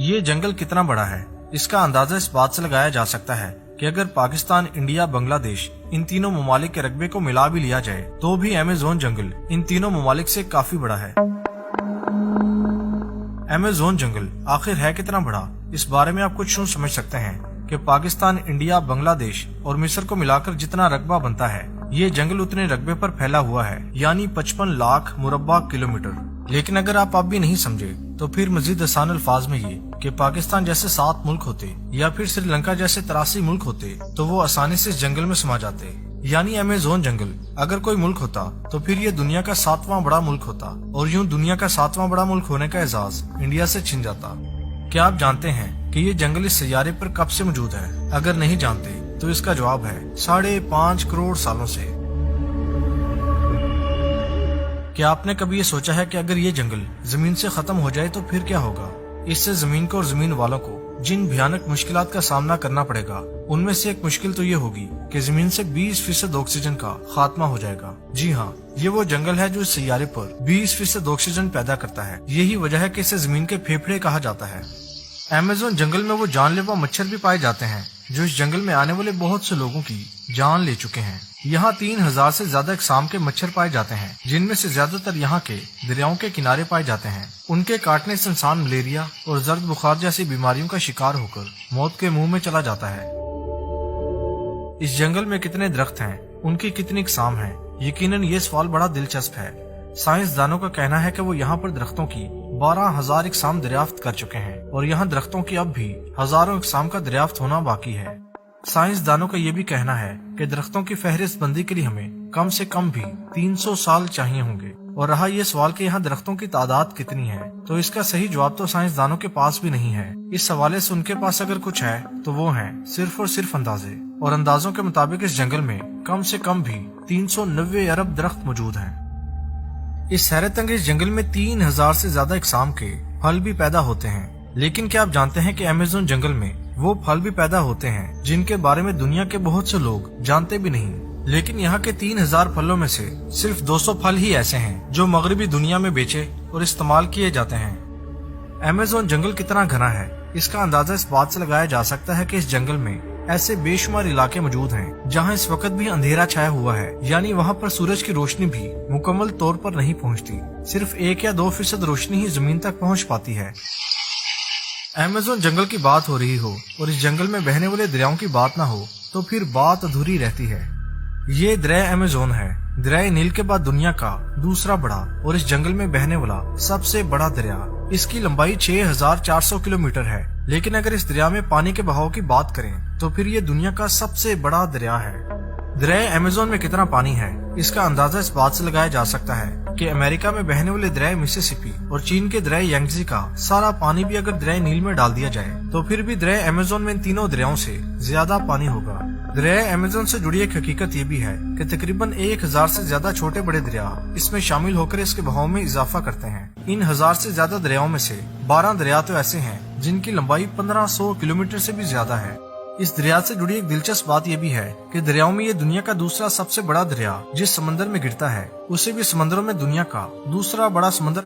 یہ جنگل کتنا بڑا ہے اس کا اندازہ اس بات سے لگایا جا سکتا ہے کہ اگر پاکستان، انڈیا، بنگلہ دیش ان تینوں ممالک کے رقبے کو ملا بھی لیا جائے تو بھی ایمیزون جنگل ان تینوں ممالک سے کافی بڑا ہے۔ ایمیزون جنگل آخر ہے کتنا بڑا، اس بارے میں آپ کچھ یوں سمجھ سکتے ہیں کہ پاکستان، انڈیا، بنگلہ دیش اور مصر کو ملا کر جتنا رقبہ بنتا ہے یہ جنگل اتنے رقبے پر پھیلا ہوا ہے، یعنی 55 لاکھ مربع کلومیٹر۔ لیکن اگر آپ اب بھی نہیں سمجھے تو پھر مزید آسان الفاظ میں یہ کہ پاکستان جیسے 7 ملک ہوتے یا پھر سری لنکا جیسے 83 ملک ہوتے تو وہ آسانی سے اس جنگل میں سما جاتے۔ یعنی ایمیزون جنگل اگر کوئی ملک ہوتا تو پھر یہ دنیا کا 7واں بڑا ملک ہوتا، اور یوں دنیا کا 7واں بڑا ملک ہونے کا اعزاز انڈیا سے چھن جاتا۔ کیا آپ جانتے ہیں کہ یہ جنگل اس سیارے پر کب سے موجود ہے؟ اگر نہیں جانتے تو اس کا جواب ہے 5.5 کروڑ سالوں سے۔ کیا آپ نے کبھی یہ سوچا ہے کہ اگر یہ جنگل زمین سے ختم ہو جائے تو پھر کیا ہوگا؟ اس سے زمین کو اور زمین والوں کو جن بھیانک مشکلات کا سامنا کرنا پڑے گا ان میں سے ایک مشکل تو یہ ہوگی کہ زمین سے 20% آکسیجن کا خاتمہ ہو جائے گا۔ جی ہاں، یہ وہ جنگل ہے جو اس سیارے پر 20% آکسیجن پیدا کرتا ہے۔ یہی وجہ ہے کہ اسے زمین کے پھیپھڑے کہا جاتا ہے۔ ایمیزون جنگل میں وہ جان لیوا مچھر بھی پائے جاتے ہیں جو اس جنگل میں آنے والے بہت سے لوگوں کی جان لے چکے ہیں۔ یہاں 3000 سے زیادہ اقسام کے مچھر پائے جاتے ہیں، جن میں سے زیادہ تر یہاں کے دریاؤں کے کنارے پائے جاتے ہیں۔ ان کے کاٹنے سے انسان ملیریا اور زرد بخار جیسی بیماریوں کا شکار ہو کر موت کے منہ میں چلا جاتا ہے۔ اس جنگل میں کتنے درخت ہیں، ان کی کتنی اقسام ہیں، یقیناً یہ سوال بڑا دلچسپ ہے۔ سائنسدانوں کا کہنا ہے کہ وہ یہاں پر درختوں کی 12,000 اقسام دریافت کر چکے ہیں، اور یہاں درختوں کی اب بھی ہزاروں اقسام کا دریافت ہونا باقی ہے۔ سائنسدانوں کا یہ بھی کہنا ہے کہ درختوں کی فہرست بندی کے لیے ہمیں کم سے کم بھی 300 سال چاہیے ہوں گے۔ اور رہا یہ سوال کہ یہاں درختوں کی تعداد کتنی ہے، تو اس کا صحیح جواب تو سائنسدانوں کے پاس بھی نہیں ہے۔ اس حوالے سے ان کے پاس اگر کچھ ہے تو وہ ہیں صرف اور صرف اندازے، اور اندازوں کے مطابق اس جنگل میں کم سے کم بھی 390 ارب درخت موجود ہیں۔ اس حیرت انگیز جنگل میں 3000 سے زیادہ اقسام کے پھل بھی پیدا ہوتے ہیں۔ لیکن کیا آپ جانتے ہیں کہ ایمیزون جنگل میں وہ پھل بھی پیدا ہوتے ہیں جن کے بارے میں دنیا کے بہت سے لوگ جانتے بھی نہیں؟ لیکن یہاں کے 3000 پھلوں میں سے صرف 200 پھل ہی ایسے ہیں جو مغربی دنیا میں بیچے اور استعمال کیے جاتے ہیں۔ ایمیزون جنگل کتنا گھنا ہے اس کا اندازہ اس بات سے لگایا جا سکتا ہے کہ اس جنگل میں ایسے بے شمار علاقے موجود ہیں جہاں اس وقت بھی اندھیرا چھایا ہوا ہے، یعنی وہاں پر سورج کی روشنی بھی مکمل طور پر نہیں پہنچتی، صرف 1 یا 2% روشنی ہی زمین تک پہنچ پاتی ہے۔ ایمیزون جنگل کی بات ہو رہی ہو اور اس جنگل میں بہنے والے دریاؤں کی بات نہ ہو تو پھر بات ادھوری رہتی ہے۔ یہ دریا ایمیزون ہے، دریائے نیل کے بعد دنیا کا دوسرا بڑا اور اس جنگل میں بہنے والا سب سے بڑا دریا۔ اس کی لمبائی 6400 کلومیٹر ہے، لیکن اگر اس دریا میں پانی کے بہاؤ کی بات کریں تو پھر یہ دنیا کا سب سے بڑا دریا ہے۔ دریائے ایمیزون میں کتنا پانی ہے اس کا اندازہ اس بات سے لگایا جا سکتا ہے کہ امریکہ میں بہنے والے دریائے مسیسپی اور چین کے دریائے یانگزی کا سارا پانی بھی اگر دریائے نیل میں ڈال دیا جائے تو پھر بھی دریائے ایمیزون میں ان تینوں دریاؤں سے زیادہ پانی ہوگا۔ دریائے ایمیزون سے جڑی ایک حقیقت یہ بھی ہے کہ تقریباً 1000 سے زیادہ چھوٹے بڑے دریا اس میں شامل ہو کر اس کے بہاؤ میں اضافہ کرتے ہیں۔ ان 1000 سے زیادہ دریاؤں میں سے 12 دریا تو ایسے ہیں جن کی لمبائی 1500 کلومیٹر سے بھی زیادہ ہے۔ اس دریا سے جڑی ایک دلچسپ بات یہ بھی ہے کہ دریاؤں میں یہ دنیا کا دوسرا سب سے بڑا دریا جس سمندر میں گرتا ہے اسے بھی سمندروں میں دنیا کا دوسرا بڑا سمندر